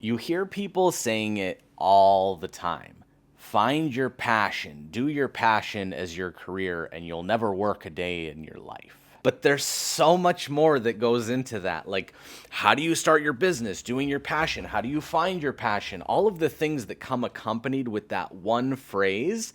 You hear people saying it all the time. Find your passion, do your passion as your career, and you'll never work a day in your life. But there's so much more that goes into that. Like, how do you start your business? Doing your passion. How do you find your passion? All of the things that come accompanied with that one phrase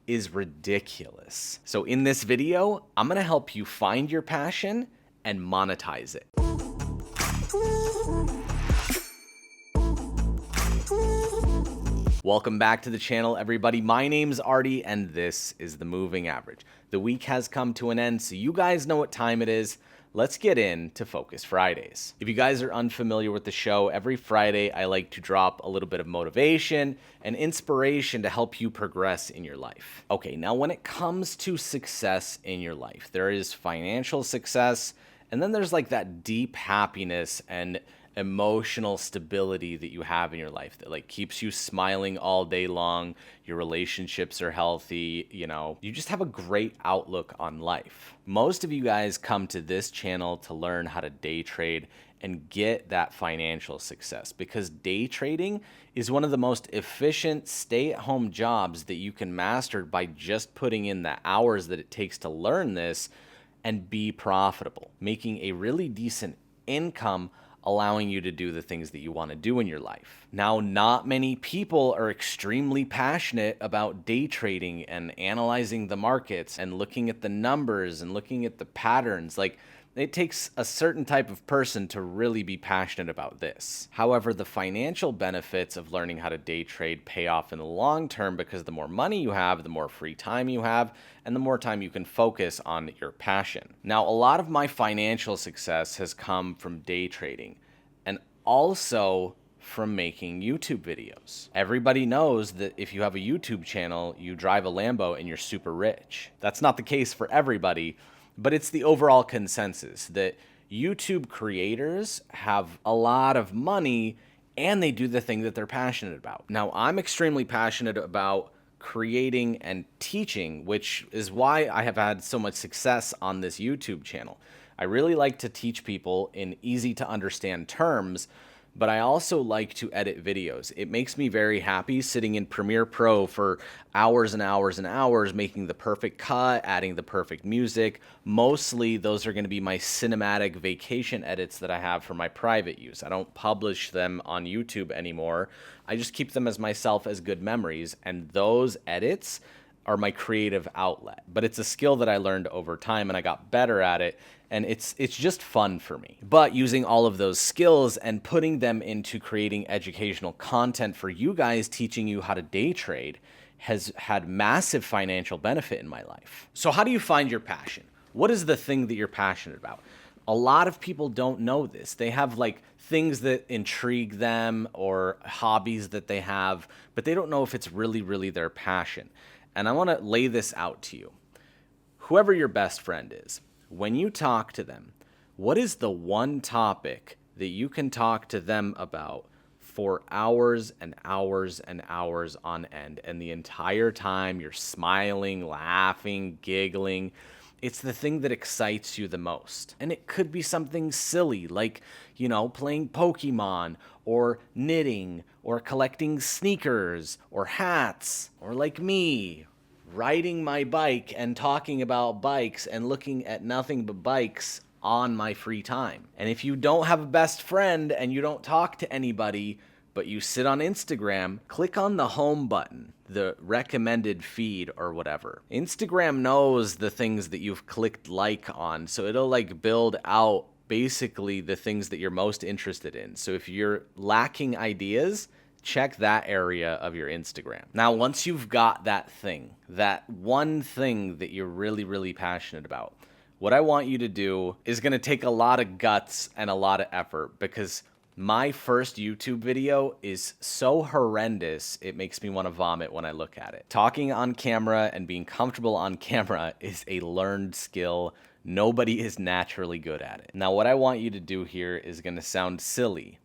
is ridiculous. So in this video, I'm gonna help you find your passion and monetize it. Welcome back to the channel, everybody. My name's Artie, and this is The Moving Average. The week has come to an end, so you guys know what time it is. Let's get into Focus Fridays. If you guys are unfamiliar with the show, every Friday I like to drop a little bit of motivation and inspiration to help you progress in your life. Okay, now when it comes to success in your life, there is financial success, and then there's like that deep happiness and emotional stability that you have in your life that like keeps you smiling all day long. Your relationships are healthy, you just have a great outlook on life. Most of you guys come to this channel to learn how to day trade and get that financial success, because day trading is one of the most efficient stay-at-home jobs that you can master by just putting in the hours that it takes to learn this and be profitable, making a really decent income, allowing you to do the things that you want to do in your life. Now, not many people are extremely passionate about day trading and analyzing the markets and looking at the numbers and looking at the patterns. Like, it takes a certain type of person to really be passionate about this. However, the financial benefits of learning how to day trade pay off in the long term, because the more money you have, the more free time you have, and the more time you can focus on your passion. Now, a lot of my financial success has come from day trading and also from making YouTube videos. Everybody knows that if you have a YouTube channel, you drive a Lambo and you're super rich. That's not the case for everybody, but it's the overall consensus that YouTube creators have a lot of money and they do the thing that they're passionate about. Now, I'm extremely passionate about creating and teaching, which is why I have had so much success on this YouTube channel. I really like to teach people in easy to understand terms, but I also like to edit videos. It makes me very happy sitting in Premiere Pro for hours and hours and hours, making the perfect cut, adding the perfect music. Mostly those are going to be my cinematic vacation edits that I have for my private use. I don't publish them on YouTube anymore. I just keep them as myself as good memories, and those edits are my creative outlet. But it's a skill that I learned over time and I got better at it, and it's just fun for me. But using all of those skills and putting them into creating educational content for you guys, teaching you how to day trade, has had massive financial benefit in my life. So how do you find your passion? What is the thing that you're passionate about? A lot of people don't know this. They have like things that intrigue them or hobbies that they have, but they don't know if it's really their passion. And I want to lay this out to you. Whoever your best friend is, when you talk to them, what is the one topic that you can talk to them about for hours and hours and hours on end, and the entire time you're smiling, laughing, giggling? It's the thing that excites you the most. And it could be something silly like, playing Pokemon or knitting or collecting sneakers or hats, or like me, riding my bike and talking about bikes and looking at nothing but bikes on my free time. And if you don't have a best friend and you don't talk to anybody, but you sit on Instagram, click on the home button, the recommended feed or whatever. Instagram knows the things that you've clicked like on, so it'll like build out basically the things that you're most interested in. So if you're lacking ideas, check that area of your Instagram. Now, once you've got that thing, that one thing that you're really passionate about, what I want you to do is going to take a lot of guts and a lot of effort, because my first YouTube video is so horrendous, it makes me want to vomit when I look at it. Talking on camera and being comfortable on camera is a learned skill. Nobody is naturally good at it. Now, what I want you to do here is going to sound silly,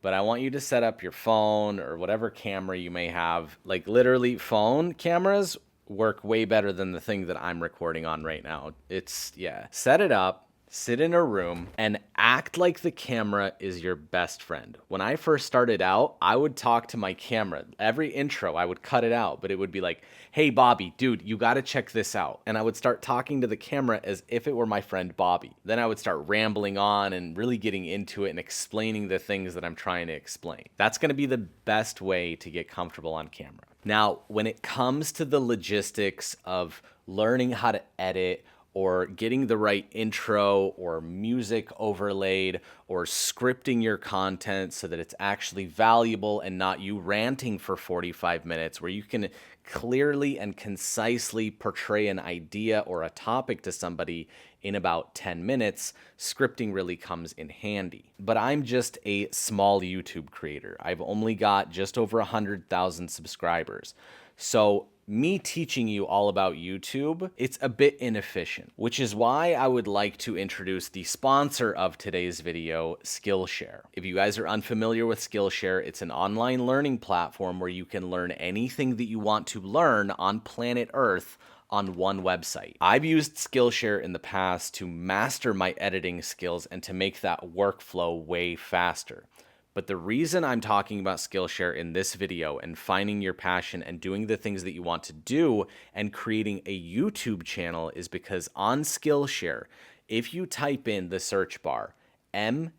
but I want you to set up your phone or whatever camera you may have. Like, literally, phone cameras work way better than the thing that I'm recording on right now. Set it up sit in a room and act like the camera is your best friend. When I first started out, I would talk to my camera. Every intro, I would cut it out, but it would be like, hey, Bobby, dude, you got to check this out. And I would start talking to the camera as if it were my friend Bobby. Then I would start rambling on and really getting into it and explaining the things that I'm trying to explain. That's going to be the best way to get comfortable on camera. Now, when it comes to the logistics of learning how to edit or getting the right intro or music overlaid or scripting your content so that it's actually valuable and not you ranting for 45 minutes, where you can clearly and concisely portray an idea or a topic to somebody in about 10 minutes, scripting really comes in handy. But I'm just a small YouTube creator. I've only got just over 100,000 subscribers. So me teaching you all about YouTube, it's a bit inefficient, which is why I would like to introduce the sponsor of today's video, Skillshare. If you guys are unfamiliar with Skillshare, it's an online learning platform where you can learn anything that you want to learn on planet Earth on one website. I've used Skillshare in the past to master my editing skills and to make that workflow way faster. But the reason I'm talking about Skillshare in this video and finding your passion and doing the things that you want to do and creating a YouTube channel is because on Skillshare, if you type in the search bar, MKBHD,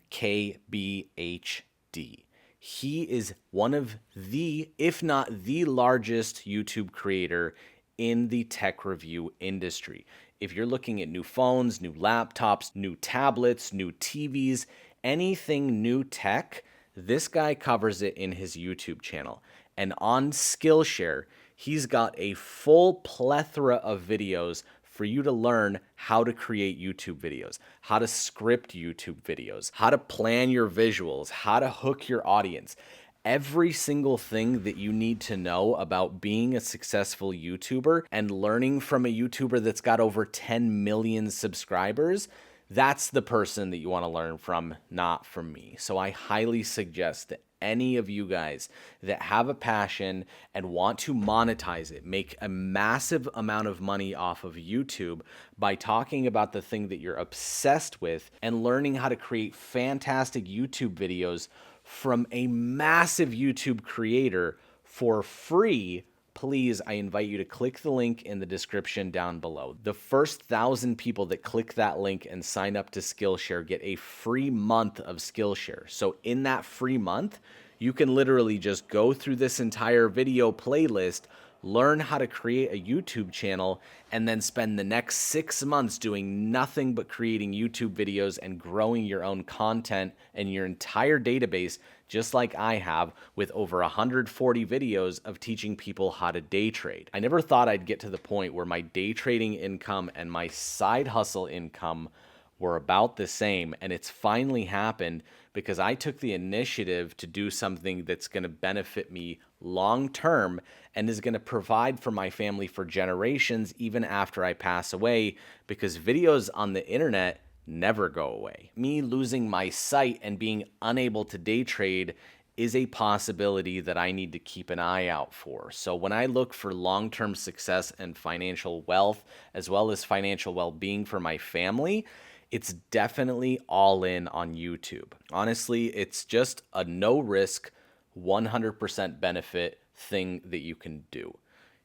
he is one of the, if not the largest YouTube creator in the tech review industry. If you're looking at new phones, new laptops, new tablets, new TVs, anything new tech, this guy covers it in his YouTube channel. And on Skillshare, he's got a full plethora of videos for you to learn how to create YouTube videos, how to script YouTube videos, how to plan your visuals, how to hook your audience. Every single thing that you need to know about being a successful YouTuber and learning from a YouTuber that's got over 10 million subscribers, that's the person that you want to learn from, not from me. So I highly suggest that any of you guys that have a passion and want to monetize it, make a massive amount of money off of YouTube by talking about the thing that you're obsessed with and learning how to create fantastic YouTube videos from a massive YouTube creator for free, please, I invite you to click the link in the description down below. The first 1,000 people that click that link and sign up to Skillshare get a free month of Skillshare. So in that free month, you can literally just go through this entire video playlist, learn how to create a YouTube channel, and then spend the next 6 months doing nothing but creating YouTube videos and growing your own content and your entire database, just like I have, with over 140 videos of teaching people how to day trade. I never thought I'd get to the point where my day trading income and my side hustle income were about the same, and it's finally happened because I took the initiative to do something that's going to benefit me long term and is going to provide for my family for generations even after I pass away, because videos on the internet never go away. Me losing my sight and being unable to day trade is a possibility that I need to keep an eye out for. So when I look for long-term success and financial wealth, as well as financial well-being for my family, it's definitely all in on YouTube. Honestly, it's just a no-risk, 100% benefit thing that you can do.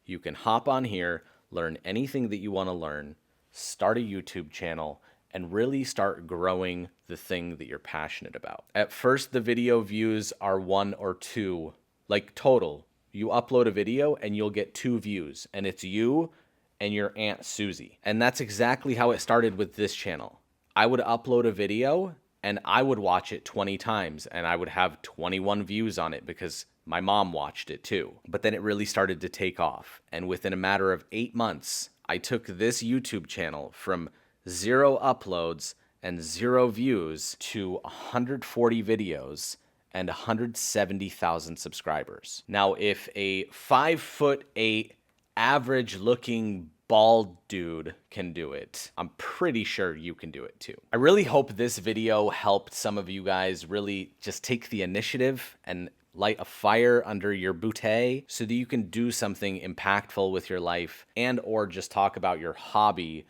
You can hop on here, learn anything that you want to learn, start a YouTube channel, and really start growing the thing that you're passionate about. At first, the video views are 1 or 2, like total. You upload a video and you'll get 2 views, and it's you and your Aunt Susie. And that's exactly how it started with this channel. I would upload a video and I would watch it 20 times and I would have 21 views on it because my mom watched it too. But then it really started to take off. And within a matter of 8 months, I took this YouTube channel from 0 uploads and 0 views to 140 videos and 170,000 subscribers. Now, if a 5'8" average looking bald dude can do it, I'm pretty sure you can do it too. I really hope this video helped some of you guys really just take the initiative and light a fire under your bouquet so that you can do something impactful with your life and or just talk about your hobby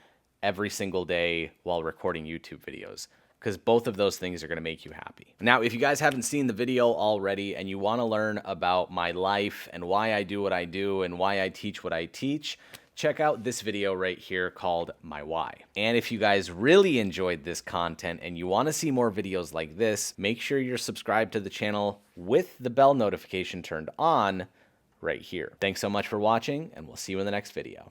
every single day while recording YouTube videos, because both of those things are going to make you happy. Now, if you guys haven't seen the video already and you want to learn about my life and why I do what I do and why I teach what I teach, check out this video right here called My Why. And if you guys really enjoyed this content and you want to see more videos like this, make sure you're subscribed to the channel with the bell notification turned on right here. Thanks so much for watching, and we'll see you in the next video.